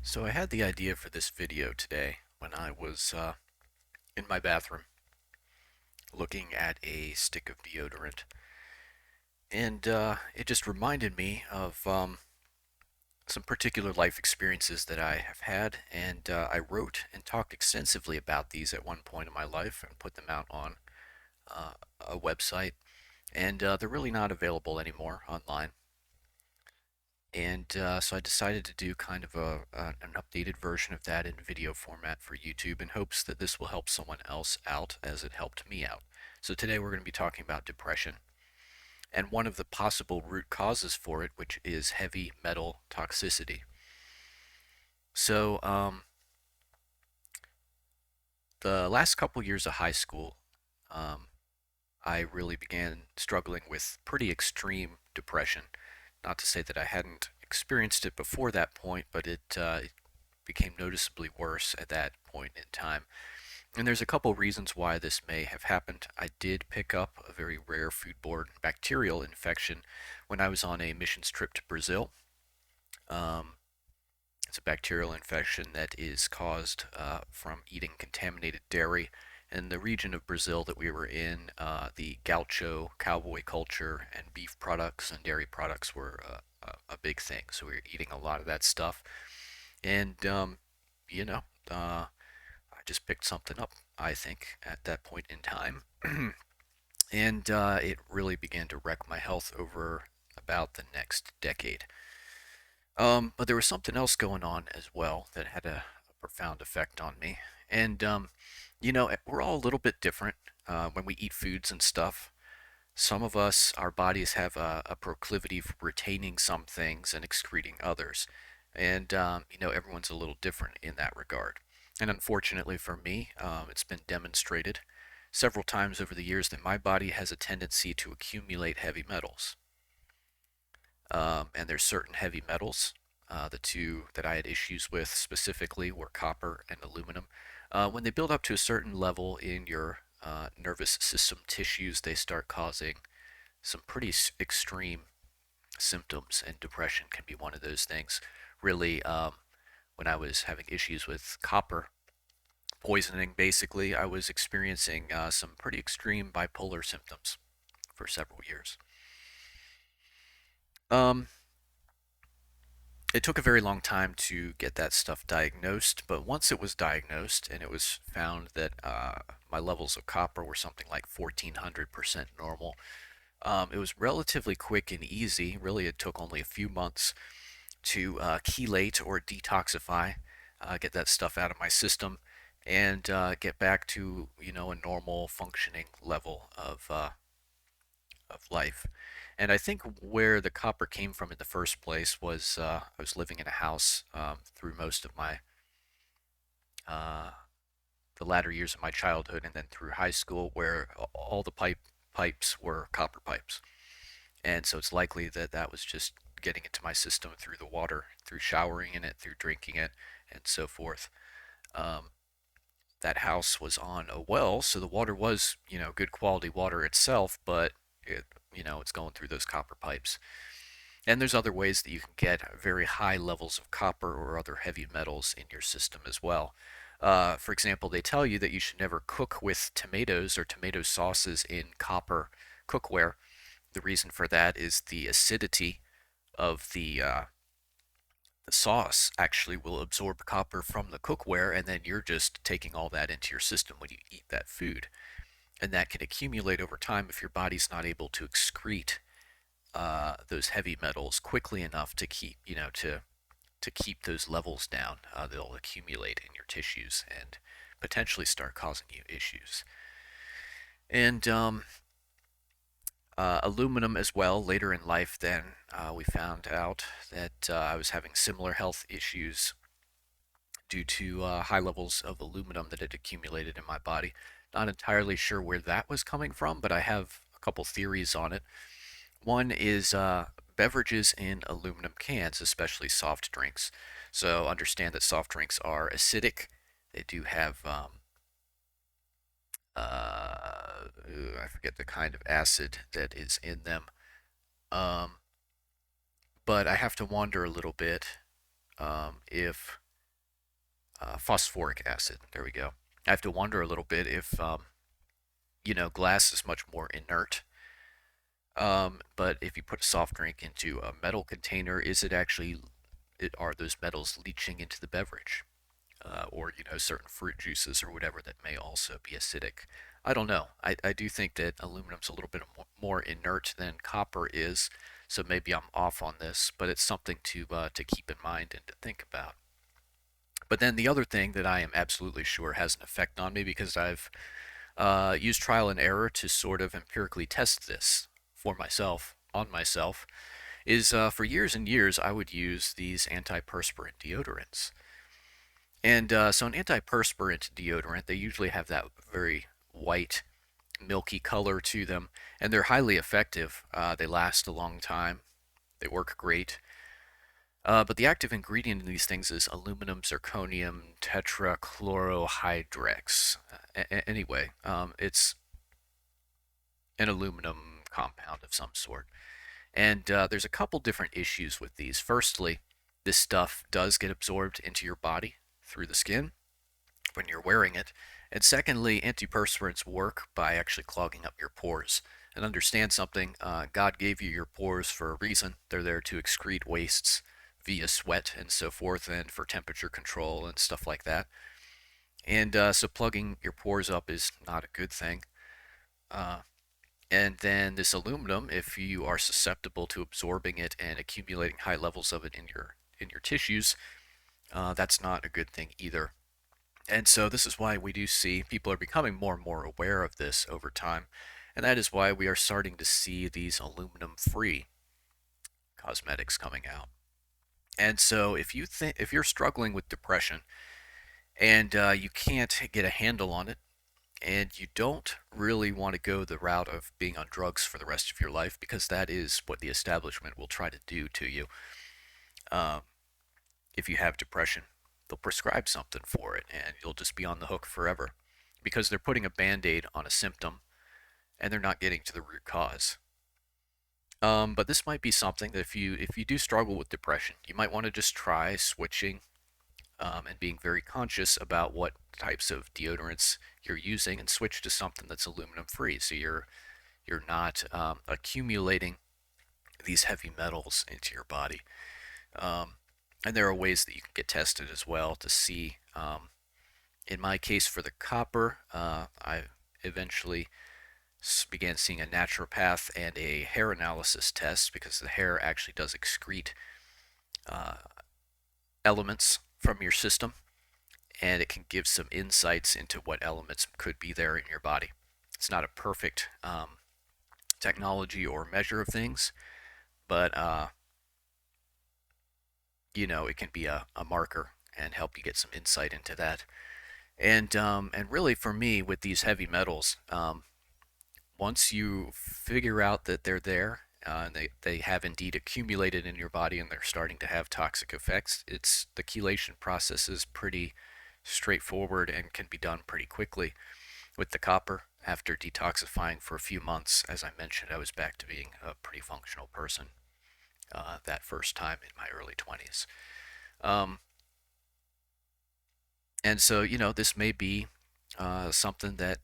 So I had the idea for this video today when I was in my bathroom looking at a stick of deodorant, and it just reminded me of some particular life experiences that I have had, and I wrote and talked extensively about these at one point in my life and put them out on uh, a website, and they're really not available anymore online. And so I decided to do kind of an updated version of that in video format for YouTube in hopes that this will help someone else out as it helped me out. So today we're going to be talking about depression and one of the possible root causes for it, which is heavy metal toxicity. So the last couple years of high school, um, I really began struggling with pretty extreme depression. Not to say that I hadn't experienced it before that point, but it became noticeably worse at that point in time. And there's a couple reasons why this may have happened. I did pick up a very rare foodborne bacterial infection when I was on a missions trip to Brazil. Um, it's a bacterial infection that is caused from eating contaminated dairy. In the region of Brazil that we were in, the gaucho cowboy culture and beef products and dairy products were a big thing. So we were eating a lot of that stuff. And, you know, I just picked something up, I think, at that point in time. And it really began to wreck my health over about the next decade. But there was something else going on as well that had a profound effect on me. And, we're all a little bit different when we eat foods and stuff. Some of us, our bodies have a proclivity for retaining some things and excreting others. And, everyone's a little different in that regard. And unfortunately for me, it's been demonstrated several times over the years that my body has a tendency to accumulate heavy metals. And there's certain heavy metals. The two that I had issues with specifically were copper and aluminum. When they build up to a certain level in your nervous system tissues, they start causing some pretty extreme symptoms, and depression can be one of those things. Really, when I was having issues with copper poisoning, basically, I was experiencing some pretty extreme bipolar symptoms for several years. Um, it took a very long time to get that stuff diagnosed, but once it was diagnosed and it was found that my levels of copper were something like 1400% normal, it was relatively quick and easy. Really, it took only a few months to chelate or detoxify, get that stuff out of my system, and get back to a normal functioning level of life. And I think where the copper came from in the first place was I was living in a house through most of my uh, the latter years of my childhood, and then through high school, where all the pipes were copper pipes, and so it's likely that that was just getting into my system through the water, through showering in it, through drinking it, and so forth. Um, that house was on a well, so the water was, good quality water itself, but it's going through those copper pipes. And there's other ways that you can get very high levels of copper or other heavy metals in your system as well. For example, they tell you that you should never cook with tomatoes or tomato sauces in copper cookware. The reason for that is the acidity of the sauce actually will absorb copper from the cookware, and then you're just taking all that into your system when you eat that food. And that can accumulate over time if your body's not able to excrete those heavy metals quickly enough to keep, to keep those levels down. They'll accumulate in your tissues and potentially start causing you issues. And aluminum as well. Later in life, then we found out that I was having similar health issues due to high levels of aluminum that had accumulated in my body. Not entirely sure where that was coming from, but I have a couple theories on it. One is beverages in aluminum cans, especially soft drinks. So understand that soft drinks are acidic. They do have I forget the kind of acid that is in them. Um, but I have to wonder a little bit if phosphoric acid. There we go. I have to wonder a little bit if glass is much more inert. But if you put a soft drink into a metal container, is it actually are those metals leaching into the beverage? Or certain fruit juices or whatever that may also be acidic. I don't know. I do think that aluminum's a little bit more inert than copper is, so maybe I'm off on this, but it's something to keep in mind and to think about. But then the other thing that I am absolutely sure has an effect on me, because I've used trial and error to sort of empirically test this for myself, on myself, is for years and years I would use these antiperspirant deodorants. And so an antiperspirant deodorant, they usually have that very white, milky color to them, and they're highly effective. They last a long time. They work great. But the active ingredient in these things is aluminum zirconium tetrachlorohydrex. Anyway, it's an aluminum compound of some sort. And there's a couple different issues with these. Firstly, this stuff does get absorbed into your body through the skin when you're wearing it. And secondly, antiperspirants work by actually clogging up your pores. And understand something, God gave you your pores for a reason. They're there to excrete wastes via sweat and so forth, and for temperature control and stuff like that. And so plugging your pores up is not a good thing. Uh, and then this aluminum, if you are susceptible to absorbing it and accumulating high levels of it in your tissues, that's not a good thing either. And so this is why we do see people are becoming more and more aware of this over time. And that is why we are starting to see these aluminum-free cosmetics coming out. And so if you're struggling with depression and you can't get a handle on it, and you don't really want to go the route of being on drugs for the rest of your life, because that is what the establishment will try to do to you. Um, if you have depression, they'll prescribe something for it, and you'll just be on the hook forever, because they're putting a band-aid on a symptom and they're not getting to the root cause. But this might be something that if you do struggle with depression, you might want to just try switching, and being very conscious about what types of deodorants you're using, and switch to something that's aluminum free, so you're not accumulating these heavy metals into your body. Um, and there are ways that you can get tested as well to see. In my case, for the copper, I eventually began seeing a naturopath and a hair analysis test, because the hair actually does excrete uh, elements from your system, and it can give some insights into what elements could be there in your body. It's not a perfect technology or measure of things, but it can be a marker and help you get some insight into that. And really, for me, with these heavy metals, once you figure out that they're there, and they have indeed accumulated in your body and they're starting to have toxic effects, it's the chelation process is pretty straightforward and can be done pretty quickly. With the copper, after detoxifying for a few months, as I mentioned, I was back to being a pretty functional person that first time in my early 20s. Um, and so, this may be something that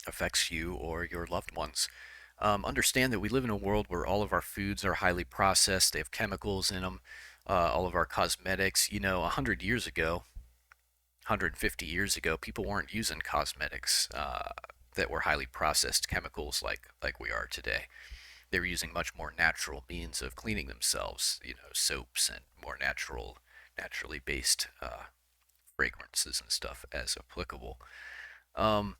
affects you or your loved ones. Understand that we live in a world where all of our foods are highly processed, they have chemicals in them, all of our cosmetics. 100 years ago, 150 years ago, people weren't using cosmetics that were highly processed chemicals like we are today. They were using much more natural means of cleaning themselves, soaps and more naturally based fragrances and stuff as applicable. Um,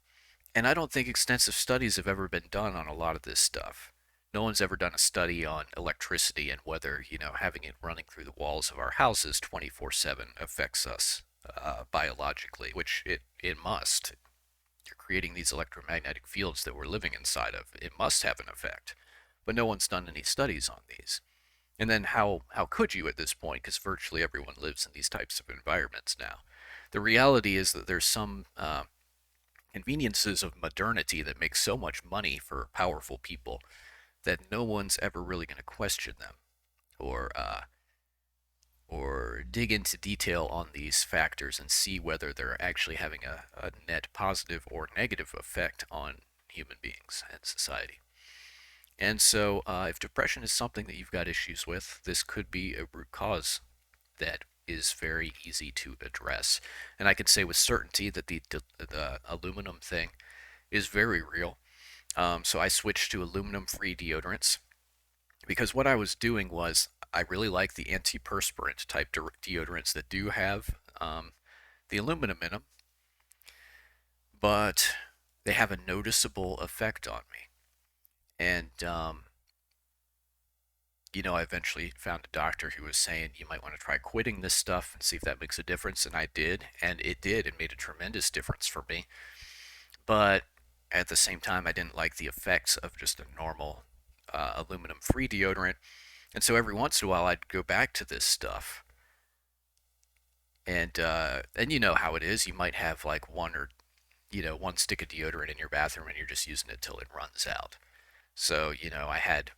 and I don't think extensive studies have ever been done on a lot of this stuff. No one's ever done a study on electricity and whether, having it running through the walls of our houses 24/7 affects us biologically, which it must. You're creating these electromagnetic fields that we're living inside of. It must have an effect. But no one's done any studies on these. And then how could you at this point? Because virtually everyone lives in these types of environments now. The reality is that there's some conveniences of modernity that make so much money for powerful people that no one's ever really going to question them or dig into detail on these factors and see whether they're actually having a net positive or negative effect on human beings and society. And so, if depression is something that you've got issues with, this could be a root cause that is very easy to address. And I can say with certainty that the aluminum thing is very real. So I switched to aluminum-free deodorants because what I was doing was I really like the antiperspirant type deodorants that do have the aluminum in them, but they have a noticeable effect on me. And I eventually found a doctor who was saying you might want to try quitting this stuff and see if that makes a difference. And I did, and it did. It made a tremendous difference for me. But at the same time, I didn't like the effects of just a normal aluminum free deodorant. And so every once in a while, I'd go back to this stuff. And you know how it is. You might have like one stick of deodorant in your bathroom and you're just using it till it runs out. So, I had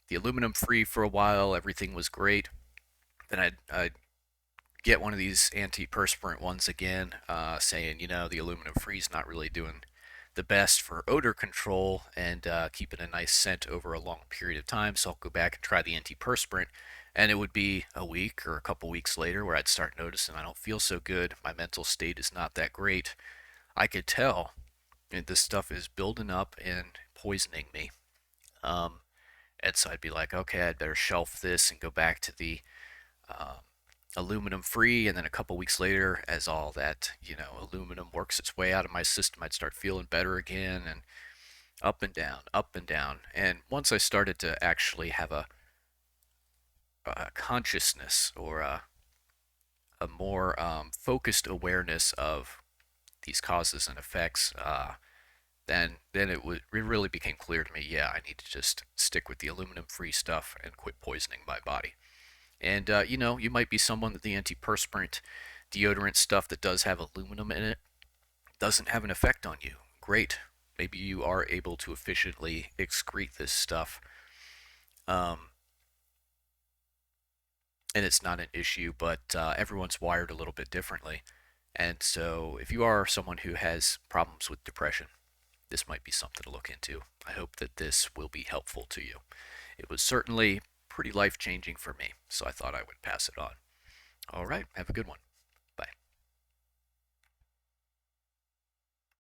the aluminum free for a while. Everything was great. Then I'd get one of these antiperspirant ones again, saying, the aluminum free is not really doing the best for odor control and keeping a nice scent over a long period of time. So I'll go back and try the antiperspirant. And it would be a week or a couple weeks later where I'd start noticing I don't feel so good. My mental state is not that great. I could tell this stuff is building up and poisoning me. Um, and so I'd be like, okay, I'd better shelf this and go back to the um, aluminum free. And then a couple weeks later, as all that, aluminum works its way out of my system, I'd start feeling better again and up and down, up and down. And once I started to actually have a consciousness or a more focused awareness of these causes and effects, then it really became clear to me, yeah, I need to just stick with the aluminum free stuff and quit poisoning my body. And you might be someone that the antiperspirant deodorant stuff that does have aluminum in it doesn't have an effect on you. Great. Maybe you are able to efficiently excrete this stuff, um, and it's not an issue, but everyone's wired a little bit differently. And so, if you are someone who has problems with depression, this might be something to look into. I hope that this will be helpful to you. It was certainly pretty life changing for me, so I thought I would pass it on. All right, have a good one.